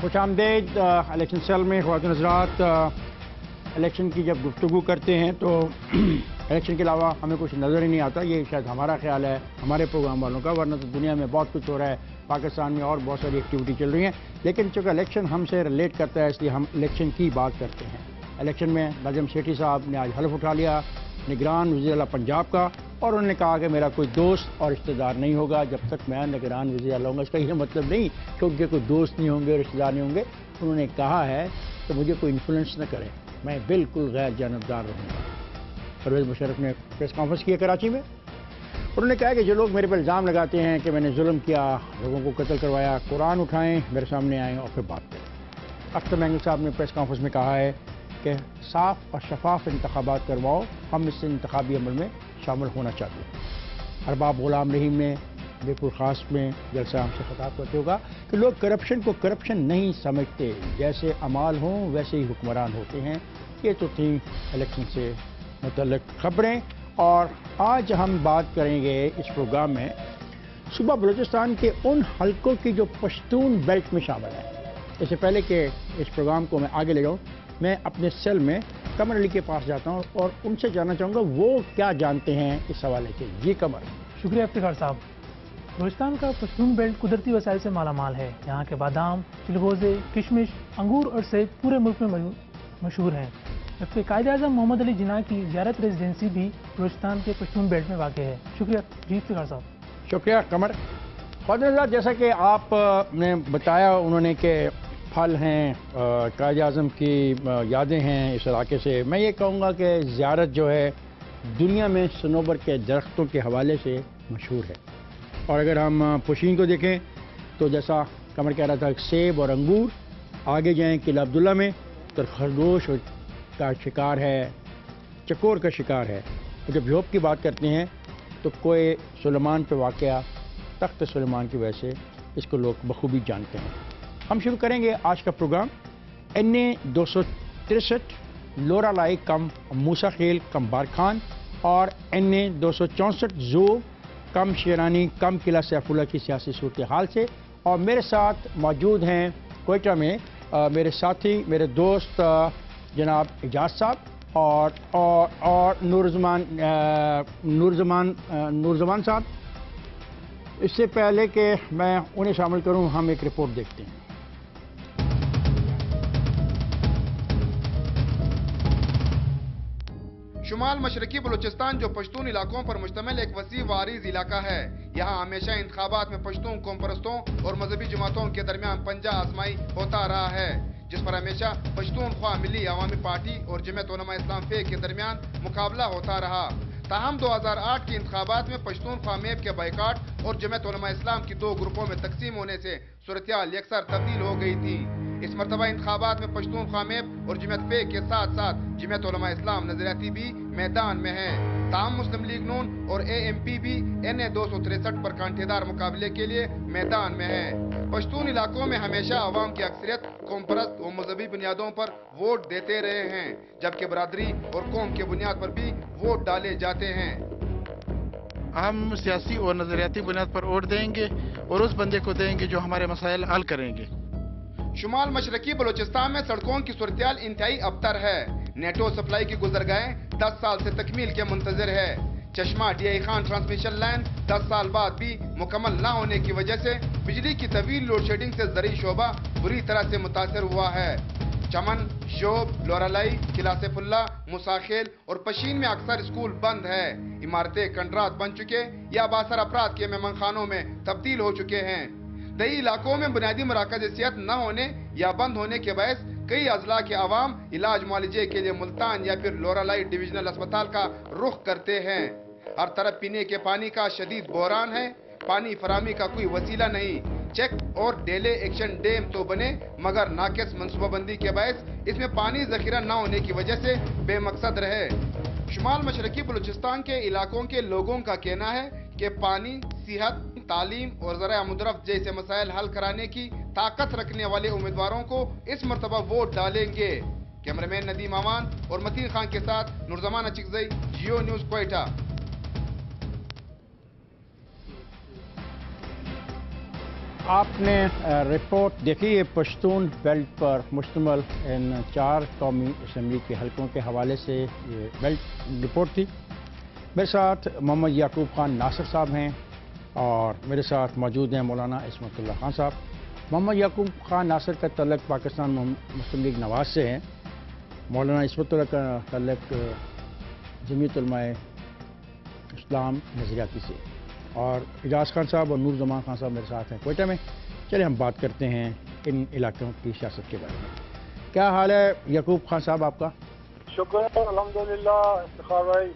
خوش آمدید election cell میں خواتین حضرات. الیکشن کی جب گفتگو کرتے ہیں تو الیکشن کے علاوہ ہمیں کچھ نظر ہی نہیں آتا. یہ شاید ہمارا خیال ہے ہمارے پروگرام والوں کا, ورنہ تو دنیا میں بہت کچھ ہو رہا ہے, پاکستان میں اور بہت ساری ایکٹیویٹی چل رہی ہیں. لیکن چونکہ الیکشن ہم سے ریلیٹ کرتا ہے اس لیے ہم الیکشن کی بات کرتے ہیں. الیکشن میں نجم سیٹھی صاحب نے آج حلف اٹھا لیا نگران وزیر اعلیٰ پنجاب کا, اور انہوں نے کہا کہ میرا کوئی دوست اور رشتہ دار نہیں ہوگا جب تک میں نگران وزیر اعلیٰ ہوں گا. اس کا یہ مطلب نہیں کہ ان کے کوئی دوست نہیں ہوں گے, رشتہ دار نہیں ہوں گے. انہوں نے کہا ہے کہ مجھے کوئی انفلوئنس نہ کرے, میں بالکل غیر جانبدار رہوں گا. پرویز مشرف نے پریس کانفرنس کی کراچی میں. انہوں نے کہا کہ جو لوگ میرے پر الزام لگاتے ہیں کہ میں نے ظلم کیا, لوگوں کو قتل کروایا, قرآن اٹھائیں, میرے سامنے آئیں اور پھر بات کریں. اختر مینگل صاحب نے پریس کانفرنس میں کہا ہے کہ صاف اور شفاف انتخابات کرواؤ, ہم اس انتخابی عمل میں شامل ہونا چاہتے ہیں. ارباب غلام رحیم نے بیپور خاص میں جلسہ ہم سے خطاب کرتے ہوگا کہ لوگ کرپشن کو کرپشن نہیں سمجھتے, جیسے اعمال ہوں ویسے ہی حکمران ہوتے ہیں. یہ تو تھیں الیکشن سے متعلق خبریں. اور آج ہم بات کریں گے اس پروگرام میں صوبہ بلوچستان کے ان حلقوں کی جو پشتون بیلٹ میں شامل ہیں. اس سے پہلے کہ اس پروگرام کو میں آگے لے جاؤں, میں اپنے سیل میں قمر علی کے پاس جاتا ہوں اور ان سے جاننا چاہوں گا وہ کیا جانتے ہیں اس حوالے سے. جی قمر. شکریہ افتخار صاحب. بلوچستان کا پشتون بیلٹ قدرتی وسائل سے مالا مال ہے. یہاں کے بادام, چلغوزے, کشمش, انگور اور سیب پورے ملک میں مشہور ہیں. جبکہ قائد اعظم محمد علی جناح کی زیارت ریزیڈنسی بھی بلوچستان کے پشتون بیلٹ میں واقع ہے. شکریہ جی افتخار صاحب. شکریہ قمر. خواتین حضرات, جیسا کہ آپ نے بتایا انہوں نے کہ پھل ہیں, قائد اعظم کی یادیں ہیں اس علاقے سے. میں یہ کہوں گا کہ زیارت جو ہے دنیا میں صنوبر کے درختوں کے حوالے سے مشہور ہے. اور اگر ہم پشین کو دیکھیں تو جیسا قمر کہہ رہا تھا سیب اور انگور, آگے جائیں قلعہ عبداللہ میں تو خرگوش کا شکار ہے, چکور کا شکار ہے. جب یوب کی بات کرتے ہیں تو کوئے سلیمان پہ واقعہ تخت سلیمان کی وجہ سے اس کو لوگ بخوبی جانتے ہیں. ہم شروع کریں گے آج کا پروگرام NA 263 لورا لائی کم موسیٰ خیل کم بارکھان اور NA 264 زو کم شیرانی کم قلعہ سیف اللہ کی سیاسی صورتحال سے. اور میرے ساتھ موجود ہیں کوئٹہ میں میرے ساتھی, میرے دوست جناب اعجاز صاحب اور نورزمان صاحب. اس سے پہلے کہ میں انہیں شامل کروں ہم ایک رپورٹ دیکھتے ہیں. شمال مشرقی بلوچستان جو پشتون علاقوں پر مشتمل ایک وسیع و عریض علاقہ ہے. یہاں ہمیشہ انتخابات میں پشتون قوم پرستوں اور مذہبی جماعتوں کے درمیان پنجہ آزمائی ہوتا رہا ہے, جس پر ہمیشہ پشتون خواہ ملی عوامی پارٹی اور جمعیت علماء اسلام فیک کے درمیان مقابلہ ہوتا رہا. تاہم 2008 کے انتخابات میں پشتون خواہ میب کے بائیکاٹ اور جمعیت علماء اسلام کی دو گروپوں میں تقسیم ہونے سے صورتحال یکسر تبدیل ہو گئی تھی. اس مرتبہ انتخابات میں پشتون خواہ میب اور جمعیت فیک کے ساتھ ساتھ جمعیت علماء اسلام نظریاتی بھی میدان میں ہیں. تاہم مسلم لیگ نون اور AMP بھی NA 263 پر کانٹے دار مقابلے کے لیے میدان میں ہیں. پشتون علاقوں میں ہمیشہ عوام کی اکثریت قوم پرست و مذہبی بنیادوں پر ووٹ دیتے رہے ہیں, جبکہ برادری اور قوم کے بنیاد پر بھی ووٹ ڈالے جاتے ہیں. ہم سیاسی اور نظریاتی بنیاد پر ووٹ دیں گے اور اس بندے کو دیں گے جو ہمارے مسائل حل کریں گے. شمال مشرقی بلوچستان میں سڑکوں کی صورتحال انتہائی ابتر ہے. نیٹو سپلائی کی گزرگاہیں 10 سال سے تکمیل کے منتظر ہے. چشمہ DI خان ٹرانسمیشن لائن 10 سال بعد بھی مکمل نہ ہونے کی وجہ سے بجلی کی طویل لوڈ شیڈنگ سے زرعی شعبہ بری طرح سے متاثر ہوا ہے. چمن, شوب, لورالائی, قلعہ سیف اللہ, موسیٰ خیل اور پشین میں اکثر اسکول بند ہے. عمارتیں کنڈرات بن چکے یا باثر افراد کے مہمان خانوں میں تبدیل ہو چکے ہیں. دیہی علاقوں میں بنیادی مراکز صحت نہ ہونے یا بند ہونے کے باعث کئی اضلاع کے عوام علاج معالجے کے لیے ملتان یا پھر لورالائی ڈویژنل اسپتال کا رخ کرتے ہیں. ہر طرف پینے کے پانی کا شدید بحران ہے. پانی فراہمی کا کوئی وسیلہ نہیں. چیک اور ڈیلے ایکشن ڈیم تو بنے مگر ناقص منصوبہ بندی کے باعث اس میں پانی ذخیرہ نہ ہونے کی وجہ سے بے مقصد رہے. شمال مشرقی بلوچستان کے علاقوں کے لوگوں کا کہنا ہے کہ پانی, صحت, تعلیم اور ذرائع مدرف جیسے مسائل حل کرانے کی طاقت رکھنے والے امیدواروں کو اس مرتبہ ووٹ ڈالیں گے. کیمرامین ندیم امان اور متین خان کے ساتھ نورزمان اچکزئی, جیو نیوز کوئٹہ. آپ نے رپورٹ دیکھی ہے پشتون بیلٹ پر مشتمل ان 4 قومی اسمبلی کے حلقوں کے حوالے سے یہ بیلٹ رپورٹ تھی. میرے ساتھ محمد یعقوب خان ناصر صاحب ہیں اور میرے ساتھ موجود ہیں مولانا عصمت اللہ خان صاحب. محمد یعقوب خان ناصر کا تعلق پاکستان مسلم لیگ نواز سے ہے. مولانا عصمت اللہ کا تعلق جمعیت علماء اسلام نظریاتی سے. اور اعجاز خان صاحب اور نور زمان خان صاحب میرے ساتھ ہیں کوئٹہ میں. چلے ہم بات کرتے ہیں ان علاقوں کی سیاست کے بارے میں. کیا حال ہے یعقوب خان صاحب آپ کا؟ شکر ہے الحمدللہ افتخار بھائی.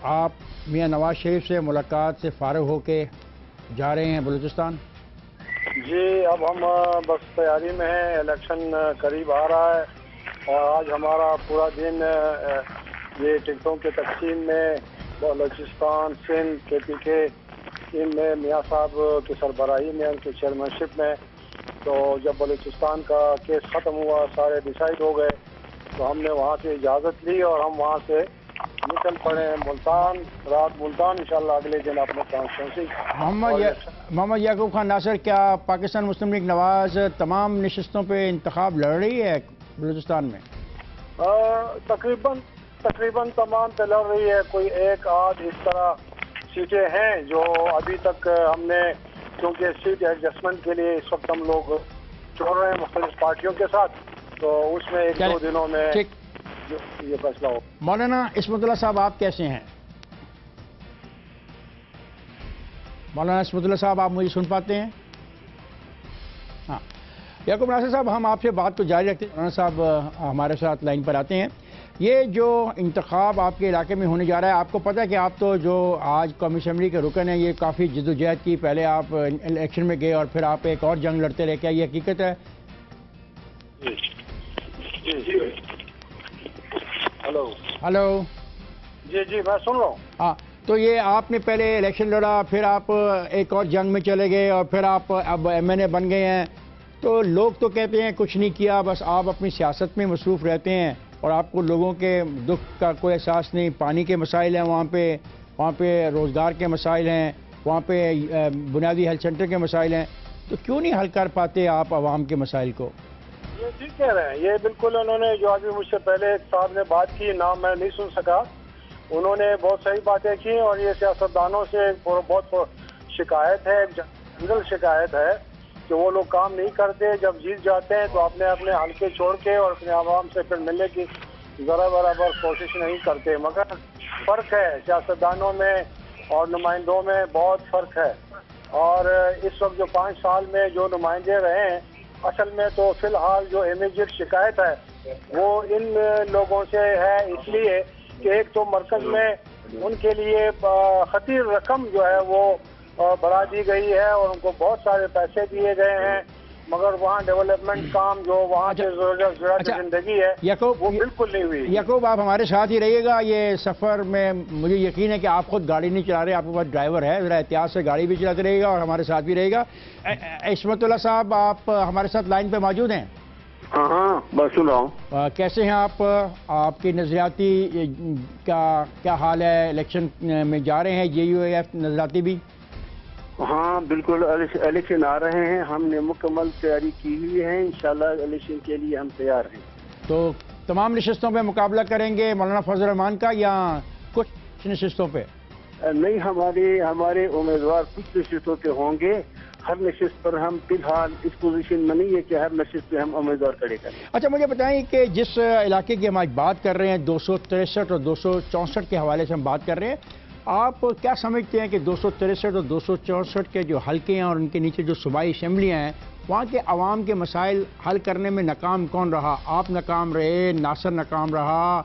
آپ میاں نواز شریف سے ملاقات سے فارغ ہو کے جا رہے ہیں بلوچستان؟ جی اب ہم بس تیاری میں ہیں. الیکشن قریب آ رہا ہے اور آج ہمارا پورا دن یہ ٹکٹوں کے تقسیم میں بلوچستان سندھ کے پی کے ان میں میاں صاحب کی سربراہی میں ان کی چیئرمین میں. تو جب بلوچستان کا کیس ختم ہوا سارے ڈیسائیڈ ہو گئے تو ہم نے وہاں سے اجازت لی اور ہم وہاں سے نکل پڑے ملتان. رات ملتان انشاءاللہ اگلے دن اپنے کانسٹیٹوئنسی. محمد یعقوب خان ناصر کیا پاکستان مسلم لیگ نواز تمام نشستوں پہ انتخاب لڑ رہی ہے بلوچستان میں؟ تقریباً تمام پہ لڑ رہی ہے. کوئی ایک آدھ اس طرح سیٹیں ہیں جو ابھی تک ہم نے کیونکہ سیٹ ایڈجسٹمنٹ کے لیے اس وقت ہم لوگ چھوڑ رہے ہیں مختلف پارٹیوں کے ساتھ تو اس میں 1-2 دنوں میں یہ فیصلہ ہو. مولانا عصمت اللہ صاحب آپ کیسے ہیں؟ مولانا عصمت اللہ صاحب آپ مجھے سن پاتے ہیں؟ ہاں یعقوب ناصر صاحب ہم آپ سے بات کو جاری رکھتے ہیں. مولانا صاحب ہمارے ساتھ لائن پر آتے ہیں. یہ جو انتخاب آپ کے علاقے میں ہونے جا رہا ہے آپ کو پتہ ہے کہ آپ تو جو آج قومی اسمبلی کے رکن ہیں یہ کافی جدوجہد کی. پہلے آپ الیکشن میں گئے اور پھر آپ ایک اور جنگ لڑتے رہے. کیا یہ حقیقت ہے؟ جی ہلو جی میں سن رہا ہوں. ہاں تو یہ آپ نے پہلے الیکشن لڑا پھر آپ ایک اور جنگ میں چلے گئے اور پھر آپ اب MNA بن گئے ہیں. تو لوگ تو کہتے ہیں کچھ نہیں کیا بس آپ اپنی سیاست میں مصروف رہتے ہیں اور آپ کو لوگوں کے دکھ کا کوئی احساس نہیں. پانی کے مسائل ہیں وہاں پہ روزگار کے مسائل ہیں, وہاں پہ بنیادی ہیلتھ سینٹر کے مسائل ہیں. تو کیوں نہیں حل کر پاتے آپ عوام کے مسائل کو؟ یہ ٹھیک کہہ رہے ہیں. یہ بالکل انہوں نے جو ابھی مجھ سے پہلے صاحب نے بات کی نام میں نہیں سن سکا. انہوں نے بہت صحیح باتیں کی اور یہ سیاستدانوں سے بہت شکایت ہے, جنرل شکایت ہے کہ وہ لوگ کام نہیں کرتے. جب جیت جاتے ہیں تو اپنے حلقے چھوڑ کے اور اپنے عوام سے پھر ملنے کی ذرا برابر کوشش نہیں کرتے. مگر فرق ہے سیاستدانوں میں اور نمائندوں میں بہت فرق ہے. اور اس وقت جو 5 سال میں جو نمائندے رہے ہیں اصل میں تو فی الحال جو امیجیٹ شکایت ہے وہ ان لوگوں سے ہے اس لیے کہ ایک تو مرکز میں ان کے لیے خطیر رقم جو ہے وہ بڑھا دی گئی ہے اور ان کو بہت سارے پیسے دیے گئے ہیں مگر وہاں ڈیولپمنٹ کام جو وہاں سے ضرورت زندگی ہے وہ بالکل نہیں ہوئی. یعقوب آپ ہمارے ساتھ ہی رہیے گا. یہ سفر میں مجھے یقین ہے کہ آپ خود گاڑی نہیں چلا رہے, آپ کے پاس ڈرائیور ہے, ذرا احتیاط سے گاڑی بھی چلاتے رہیے گا اور ہمارے ساتھ بھی رہے گا. عصمت اللہ صاحب آپ ہمارے ساتھ لائن پہ موجود ہیں؟ ہاں بس سن رہا ہوں. کیسے ہیں آپ کی نظریاتی کیا حال ہے؟ الیکشن میں جا رہے ہیں JUAF نظریاتی بھی؟ ہاں بالکل الیکشن آ رہے ہیں. ہم نے مکمل تیاری کی ہوئی ہے. انشاءاللہ الیکشن کے لیے ہم تیار ہیں. تو تمام نشستوں پہ مقابلہ کریں گے مولانا فضل الرحمان کا یا کچھ نشستوں پہ؟ نہیں, ہمارے امیدوار کچھ نشستوں پہ ہوں گے. ہر نشست پر ہم فی الحال اس پوزیشن میں نہیں ہے کہ ہر نشست پہ ہم امیدوار کھڑے کریں. اچھا مجھے بتائیں کہ جس علاقے کی ہم آج بات کر رہے ہیں 263 اور 264 کے حوالے سے ہم بات کر رہے ہیں, آپ کیا سمجھتے ہیں کہ 263 اور 264 کے جو حلقے ہیں اور ان کے نیچے جو صوبائی اسمبلیاں ہیں وہاں کے عوام کے مسائل حل کرنے میں ناکام کون رہا؟ آپ ناکام رہے, ناصر ناکام رہا,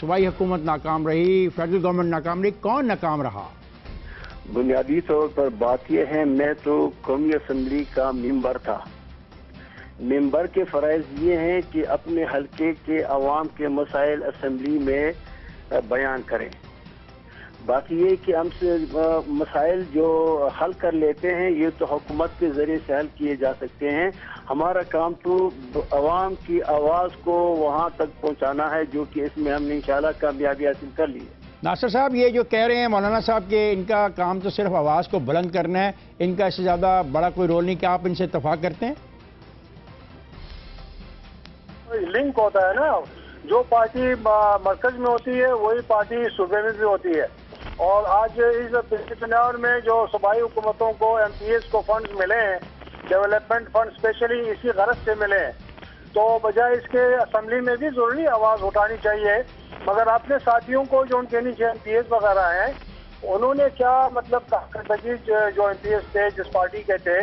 صوبائی حکومت ناکام رہی, فیڈرل گورنمنٹ ناکام رہی, کون ناکام رہا؟ بنیادی طور پر بات یہ ہے, میں تو قومی اسمبلی کا ممبر تھا. ممبر کے فرائض یہ ہیں کہ اپنے حلقے کے عوام کے مسائل اسمبلی میں بیان کریں. باقی یہ کہ ہم سے مسائل جو حل کر لیتے ہیں یہ تو حکومت کے ذریعے سے حل کیے جا سکتے ہیں. ہمارا کام تو عوام کی آواز کو وہاں تک پہنچانا ہے جو کہ اس میں ہم نے انشاءاللہ کامیابی حاصل کر لی ہے. ناصر صاحب یہ جو کہہ رہے ہیں مولانا صاحب کہ ان کا کام تو صرف آواز کو بلند کرنا ہے، ان کا اس سے زیادہ بڑا کوئی رول نہیں، کیا آپ ان سے اتفاق کرتے ہیں؟ لنک ہوتا ہے نا، جو پارٹی مرکز میں ہوتی ہے وہی پارٹی صوبے میں بھی ہوتی ہے، اور آج اس پچھلے چناؤ میں جو صوبائی حکومتوں کو ایم پی ایس کو فنڈز ملے ہیں، ڈیولپمنٹ فنڈ اسپیشلی اسی غرض سے ملے ہیں، تو بجائے اس کے اسمبلی میں بھی ضروری آواز اٹھانی چاہیے، مگر اپنے ساتھیوں کو جو ان کے نیچے ایم پی ایس وغیرہ ہیں انہوں نے کیا مطلب کارکردگی جو ایم پی ایس تھے جس پارٹی کے تھے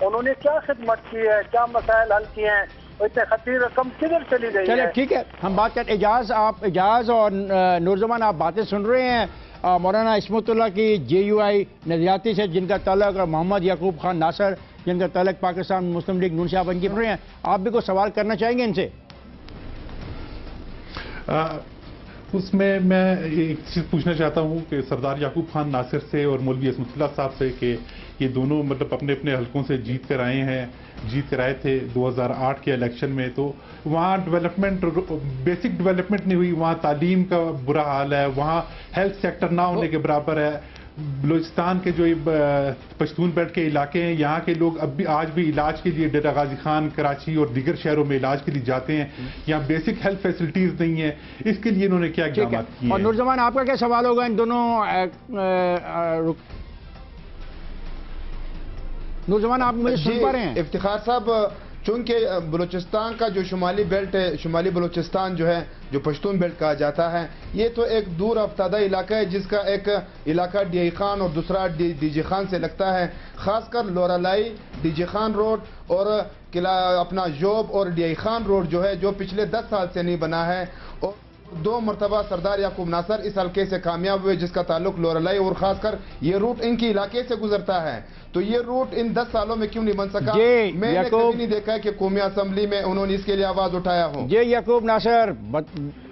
انہوں نے کیا خدمت کی ہے، کیا مسائل حل کیے ہیں، اتنے خطیر رقم کدھر چلی گئی ہے؟ چلے ٹھیک ہے، ہم بات کرتے اعجاز اور نورزمان آپ باتیں سن رہے ہیں مولانا عصمت اللہ کی جے یو آئی نظریاتی سے جن کا تعلق، اور محمد یعقوب خان ناصر جن کا تعلق پاکستان مسلم لیگ نون صاحب ان کی رہے ہیں، آپ بھی کوئی سوال کرنا چاہیں گے ان سے؟ اس میں ایک چیز پوچھنا چاہتا ہوں کہ سردار یعقوب خان ناصر سے اور مولوی عصمت اللہ صاحب سے کہ یہ دونوں مطلب اپنے اپنے حلقوں سے جیت کر آئے تھے 2008 کے الیکشن میں، تو وہاں ڈیولپمنٹ بیسک ڈیولپمنٹ نہیں ہوئی، وہاں تعلیم کا برا حال ہے، وہاں ہیلتھ سیکٹر نہ ہونے کے برابر ہے، بلوچستان کے جو پشتون بیلٹ کے علاقے ہیں یہاں کے لوگ آج بھی علاج کے لیے ڈیرہ غازی خان، کراچی اور دیگر شہروں میں علاج کے لیے جاتے ہیں، یہاں بیسک ہیلتھ فیسلٹیز نہیں ہیں، اس کے لیے انہوں نے کیا اقدامات کیے ہیں؟ اور نورزمان آپ کا کیا سوال ہوگا ان دونوں؟ نورزمان آپ مجھے سن پا رہے ہیں؟ افتخار صاحب، چونکہ بلوچستان کا جو شمالی بیلٹ ہے، شمالی بلوچستان جو ہے جو پشتون بیلٹ کہا جاتا ہے، یہ تو ایک دور افتادہ علاقہ ہے جس کا ایک علاقہ ڈی آئی خان اور دوسرا ڈی جی خان سے لگتا ہے، خاص کر Loralai, D G Khan road اور اپنا جوب اور ڈی آئی خان روڈ جو ہے جو پچھلے 10 سال سے نہیں بنا ہے، اور 2 مرتبہ سردار یعقوب ناصر اس حلقے سے کامیاب ہوئے جس کا تعلق لورالائی، اور خاص کر یہ روٹ ان کی علاقے سے گزرتا ہے، تو یہ روٹ ان 10 سالوں میں کیوں نہیں بن سکا؟ میں نے کبھی نہیں دیکھا ہے کہ قومی اسمبلی میں انہوں نے اس کے لیے آواز اٹھایا ہو۔ جی یعقوب ناصر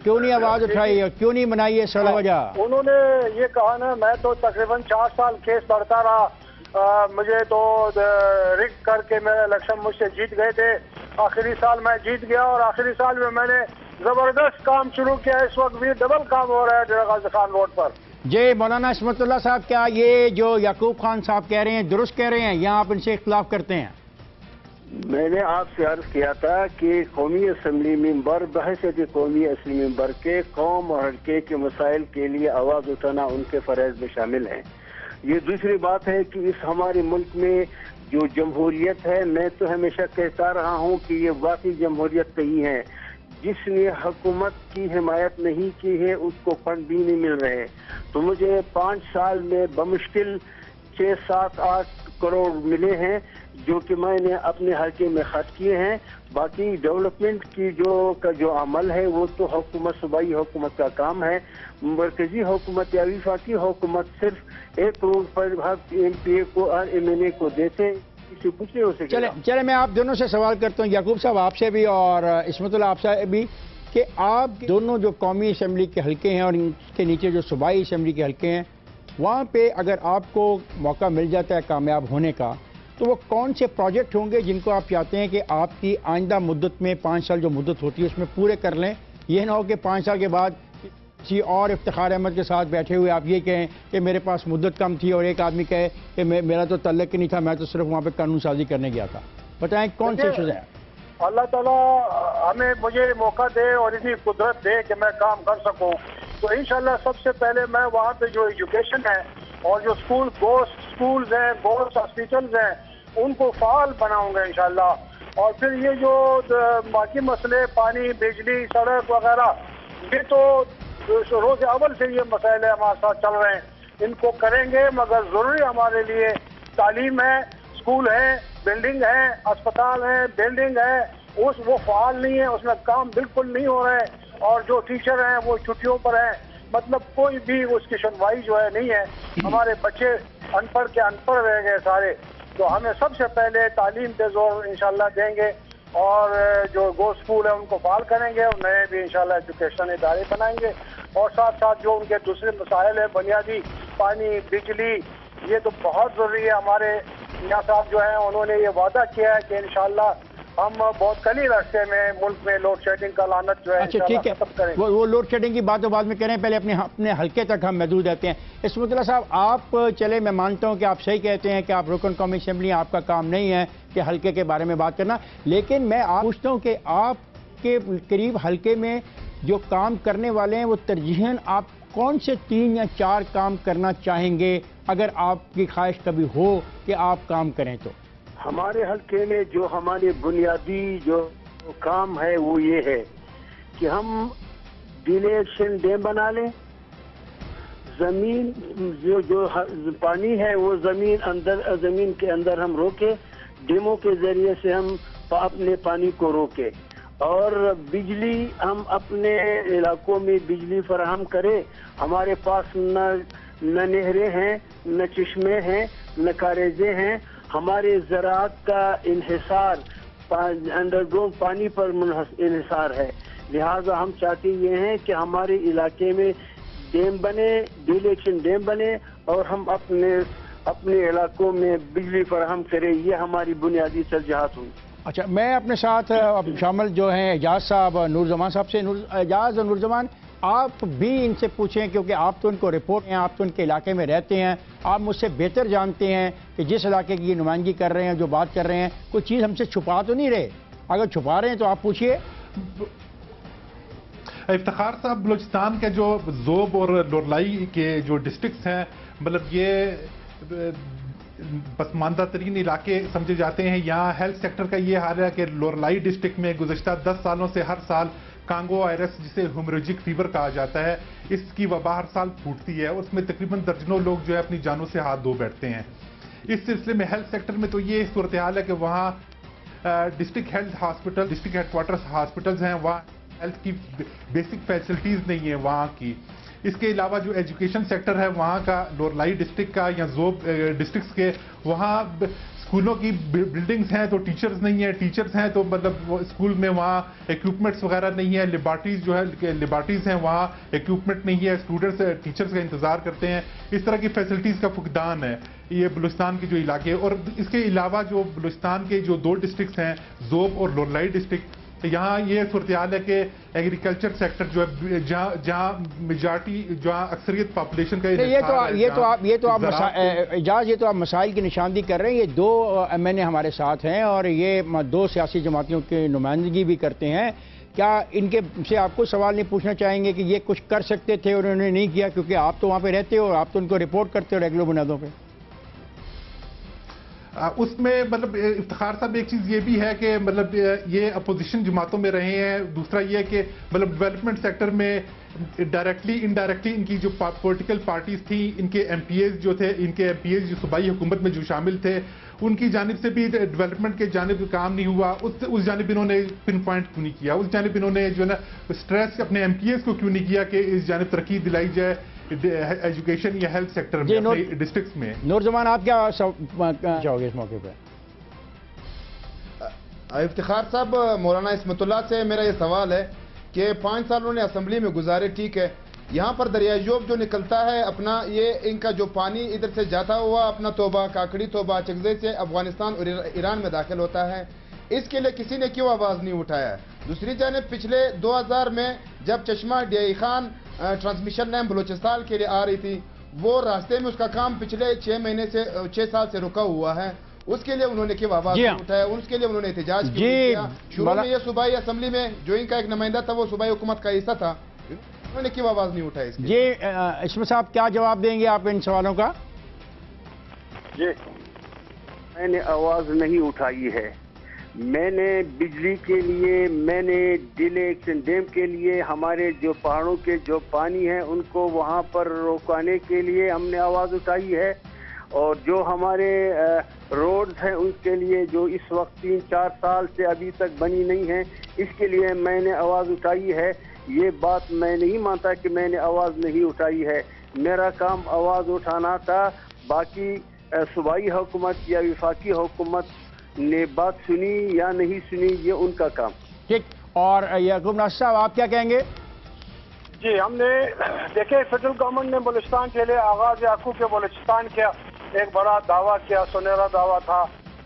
کیوں نہیں آواز اٹھائی ہے، کیوں نہیں بنائی ہے سوال وجہ؟ انہوں نے یہ کہا نا، میں تو تقریباً 4 سال کیس لڑتا رہا، مجھے تو رک کر کے میرے الیکشن مجھ سے جیت گئے تھے، آخری سال میں جیت گیا، اور آخری سال میں نے زبردست کام شروع کیا، اس وقت بھی ڈبل کام ہو رہا ہے ڈیرہ غازی خان روڈ پر۔ جی مولانا عصمت اللہ صاحب، کیا یہ جو یعقوب خان صاحب کہہ رہے ہیں درست کہہ رہے ہیں یا آپ ان سے اختلاف کرتے ہیں؟ میں نے آپ سے عرض کیا تھا کہ قومی اسمبلی ممبر بحیثیت قومی اسمبلی ممبر کے قوم اور حلقے کے مسائل کے لیے آواز اٹھانا ان کے فرائض میں شامل ہے۔ یہ دوسری بات ہے کہ اس ہمارے ملک میں جو جمہوریت ہے، میں تو ہمیشہ کہتا رہا ہوں کہ یہ واقعی جمہوریت نہیں ہے، جس نے حکومت کی حمایت نہیں کی ہے اس کو فنڈ بھی نہیں مل رہے، تو مجھے 5 سال میں بمشکل 6, 7, 8 کروڑ ملے ہیں جو کہ میں نے اپنے حلقے میں خرچ کیے ہیں، باقی ڈیولپمنٹ کی جو عمل ہے وہ تو حکومت، صوبائی حکومت کا کام ہے، مرکزی حکومت یا وفاقی حکومت صرف 1 کروڑ پر ہر ایم پی اے کو اور ایم این اے کو دیتے، اسے کچھ نہیں ہو سکے۔ چلے میں آپ دونوں سے سوال کرتا ہوں، یعقوب صاحب آپ سے بھی اور عصمت اللہ آپ سے بھی، کہ آپ دونوں جو قومی اسمبلی کے حلقے ہیں اور ان کے نیچے جو صوبائی اسمبلی کے حلقے ہیں، وہاں پہ اگر آپ کو موقع مل جاتا ہے کامیاب ہونے کا، تو وہ کون سے پروجیکٹ ہوں گے جن کو آپ چاہتے ہیں کہ آپ کی آئندہ مدت میں 5 سال جو مدت ہوتی ہے اس میں پورے کر لیں؟ یہ نہ ہو کہ 5 سال کے بعد کسی اور افتخار احمد کے ساتھ بیٹھے ہوئے آپ یہ کہیں کہ میرے پاس مدت کم تھی اور ایک آدمی کہے کہ میرا تو تعلق ہی نہیں تھا، میں تو صرف وہاں پہ قانون سازی کرنے گیا تھا۔ بتائیں کون سے ایشوز ہیں؟ اللہ تعالیٰ مجھے موقع دے اور اتنی قدرت دے کہ میں کام کر سکوں، تو انشاءاللہ سب سے پہلے میں وہاں پہ جو ایجوکیشن ہے اور جو سکولز ہیں، گورنمنٹ ہاسپٹلز ہیں، ان کو فعال بناؤں گا انشاءاللہ، اور پھر یہ جو باقی مسئلے پانی، بجلی، سڑک وغیرہ، یہ تو روز اول سے یہ مسائل ہمارے ساتھ چل رہے ہیں، ان کو کریں گے، مگر ضروری ہمارے لیے تعلیم ہے، اسکول ہے، بلڈنگ ہے، اسپتال ہے، بلڈنگ ہے، وہ فعال نہیں ہے، اس میں کام بالکل نہیں ہو رہے ہیں، اور جو ٹیچر ہیں وہ چھٹیوں پر ہیں، مطلب کوئی بھی اس کی سنوائی جو ہے نہیں ہے، ہمارے بچے ان پڑھ کے ان پڑھ رہ گئے سارے، تو ہمیں سب سے پہلے تعلیم پہ زور انشاءاللہ دیں گے، اور جو اسکول ہیں ان کو فعال کریں گے، اور نئے بھی انشاءاللہ ایجوکیشن ادارے بنائیں گے، اور ساتھ ساتھ جو ان کے دوسرے مسائل ہیں بنیادی، پانی، بجلی، یہ تو بہت ضروری ہے۔ ہمارے میاں صاحب جو ہیں انہوں نے یہ وعدہ کیا ہے کہ انشاءاللہ ہم بہت قلیل عرصے میں ملک میں لوڈ شیڈنگ کا لعنت جو ہے اچھا ٹھیک ہے، ختم کریں گے۔ وہ لوڈ شیڈنگ کی بات تو بعد میں کریں، پہلے اپنے حلقے تک ہم محدود رہتے ہیں۔ عصمت اللہ صاحب، آپ چلے، میں مانتا ہوں کہ آپ صحیح کہتے ہیں کہ آپ رکن قومی اسمبلی، آپ کا کام نہیں ہے کہ حلقے کے بارے میں بات کرنا، لیکن میں آپ پوچھتا ہوں کہ آپ کے قریب حلقے میں جو کام کرنے والے ہیں وہ ترجیحاً آپ کون سے 3 یا 4 کام کرنا چاہیں گے اگر آپ کی خواہش کبھی ہو کہ آپ کام کریں تو؟ ہمارے حلقے میں جو ہمارے بنیادی جو کام ہے وہ یہ ہے کہ ہم ڈیلے ایکشن ڈیم بنا لیں، زمین جو پانی ہے وہ زمین کے اندر ہم روکے، ڈیموں کے ذریعے سے ہم اپنے پانی کو روکے، اور بجلی ہم اپنے علاقوں میں بجلی فراہم کرے۔ ہمارے پاس نہ نہریں ہیں، نہ چشمے ہیں، نہ کاریزیں ہیں، ہمارے زراعت کا انحصار انڈر گراؤنڈ پانی پر انحصار ہے، لہذا ہم چاہتے یہ ہیں کہ ہمارے علاقے میں ڈیم بنے، ڈیل ایکشن ڈیم بنے، اور ہم اپنے علاقوں میں بجلی فراہم کریں، یہ ہماری بنیادی ترجیحات ہوں۔ اچھا، میں اپنے ساتھ اب شامل جو ہیں اعجاز صاحب، نور زمان صاحب سے، اعجاز اور نور زمان، آپ بھی ان سے پوچھیں کیونکہ آپ تو ان کو رپورٹ ہیں، آپ تو ان کے علاقے میں رہتے ہیں، آپ مجھ سے بہتر جانتے ہیں کہ جس علاقے کی یہ نمائندگی کر رہے ہیں، جو بات کر رہے ہیں، کوئی چیز ہم سے چھپا تو نہیں رہے؟ اگر چھپا رہے ہیں تو آپ پوچھیے۔ افتخار صاحب، بلوچستان کے جو ذوب اور لورلائی کے جو ڈسٹرکٹس ہیں، مطلب یہ پسماندہ ترین علاقے سمجھے جاتے ہیں۔ یہاں ہیلتھ سیکٹر کا یہ حال ہے کہ لورلائی ڈسٹرکٹ میں گزشتہ 10 سالوں سے ہر سال کانگو وائرس، جسے ہیموریجک فیور کہا جاتا ہے، اس کی وبا ہر سال پھوٹتی ہے، اس میں تقریباً درجنوں لوگ جو ہے اپنی جانوں سے ہاتھ دھو بیٹھتے ہیں۔ اس سلسلے میں ہیلتھ سیکٹر میں تو یہ صورتحال ہے کہ وہاں district health hospital, district headquarters hospitals ہیں، وہاں ہیلتھ کی بیسک فیسلٹیز نہیں ہیں وہاں کی۔ اس کے علاوہ جو ایجوکیشن سیکٹر ہے وہاں کا، لورلائی ڈسٹرکٹ کا یا ذوب ڈسٹرکٹس کے، وہاں اسکولوں کی بلڈنگز ہیں تو ٹیچرز نہیں ہیں، ٹیچرز ہیں تو مطلب اسکول میں وہاں ایکوپمنٹس وغیرہ نہیں ہیں، لیبارٹریز جو ہے لیبارٹریز ہیں وہاں ایکوپمنٹ نہیں ہے، اسٹوڈنٹس ٹیچرز کا انتظار کرتے ہیں، اس طرح کی فیسلٹیز کا فقدان ہے یہ بلوچستان کے جو علاقے۔ اور اس کے علاوہ جو بلوچستان کے جو 2 ڈسٹرکٹس ہیں، ذوب اور لورلائی ڈسٹرکٹ، یہاں یہ صورتحال ہے کہ ایگریکلچر سیکٹر جو ہے جہاں میجارٹی، جہاں اکثریت پاپولیشن کا یہ تو آپ مسائل کی نشاندہی کر رہے ہیں۔ یہ 2 MNA ہمارے ساتھ ہیں اور یہ 2 سیاسی جماعتوں کی نمائندگی بھی کرتے ہیں۔ کیا ان کے سے آپ کو سوال نہیں پوچھنا چاہیں گے کہ یہ کچھ کر سکتے تھے اور انہوں نے نہیں کیا، کیونکہ آپ تو وہاں پہ رہتے ہو اور آپ تو ان کو رپورٹ کرتے ہو ریگولر بنیادوں پہ؟ اس میں مطلب افتخار صاحب ایک چیز یہ بھی ہے کہ مطلب یہ اپوزیشن جماعتوں میں رہے ہیں، دوسرا یہ کہ مطلب ڈیولپمنٹ سیکٹر میں ڈائریکٹلی انڈائریکٹلی ان کی جو پولیٹیکل پارٹیز تھیں، ان کے ایم پی ایز جو تھے، ان کے ایم پی ایز جو صوبائی حکومت میں جو شامل تھے، ان کی جانب سے بھی ڈیولپمنٹ کے جانب کام نہیں ہوا، اس جانب انہوں نے پن پوائنٹ کیوں نہیں کیا، اس جانب انہوں نے جو ہے نا اسٹریس اپنے ایم پی ایز کو کیوں نہیں کیا کہ اس جانب ترقی دلائی جائے ایجوکیشن یا ہیلتھ سیکٹر میں ڈسٹرکٹس میں۔ نور زمان، آپ کیا چاہو گے اس موقع پہ؟ افتخار صاحب، مولانا عصمت اللہ سے میرا یہ سوال ہے کہ 5 سال انہوں نے اسمبلی میں گزارے، ٹھیک ہے، یہاں پر دریائے جوب جو نکلتا ہے اپنا، یہ ان کا جو پانی ادھر سے جاتا ہوا اپنا توبہ، کاکڑی توبہ، چکزے سے افغانستان اور ایران میں داخل ہوتا ہے، اس کے لیے کسی نے کیوں آواز نہیں اٹھایا؟ دوسری جانب پچھلے 2000 میں جب چشمہ D I Khan transmission line Balochistan کے لیے آ رہی تھی، وہ راستے میں اس کا کام پچھلے 6 سال سے رکا ہوا ہے، اس کے لیے انہوں نے کیوں آواز نہیں اٹھایا؟ اس کے لیے انہوں نے احتجاج کیا؟ شروع میں یہ صوبائی اسمبلی میں جو ان کا ایک نمائندہ تھا وہ صوبائی حکومت کا حصہ تھا، انہوں نے کیوں آواز نہیں اٹھائی اس کے؟ جی عصمت صاحب، کیا جواب دیں گے آپ ان سوالوں کا؟ جی، میں نے آواز نہیں اٹھائی ہے، میں نے بجلی کے لیے، میں نے ڈیل ایکشن ڈیم کے لیے، ہمارے جو پہاڑوں کے جو پانی ہیں ان کو وہاں پر روکانے کے لیے ہم نے آواز اٹھائی ہے، اور جو ہمارے روڈز ہیں ان کے لیے جو اس وقت 3-4 سال سے ابھی تک بنی نہیں ہیں، اس کے لیے میں نے آواز اٹھائی ہے۔ یہ بات میں نہیں مانتا کہ میں نے آواز نہیں اٹھائی ہے، میرا کام آواز اٹھانا تھا، باقی صوبائی حکومت یا وفاقی حکومت نے بات سنی یا نہیں سنی یہ ان کا کام۔ ٹھیک، اور یعقوب ناصر صاحب آپ کیا کہیں گے؟ جی، ہم نے دیکھے فیڈرل گورنمنٹ نے بلوچستان کے لیے آغاز یعقوب کے بلوچستان کیا ایک بڑا دعویٰ کیا، سنہرا دعویٰ تھا،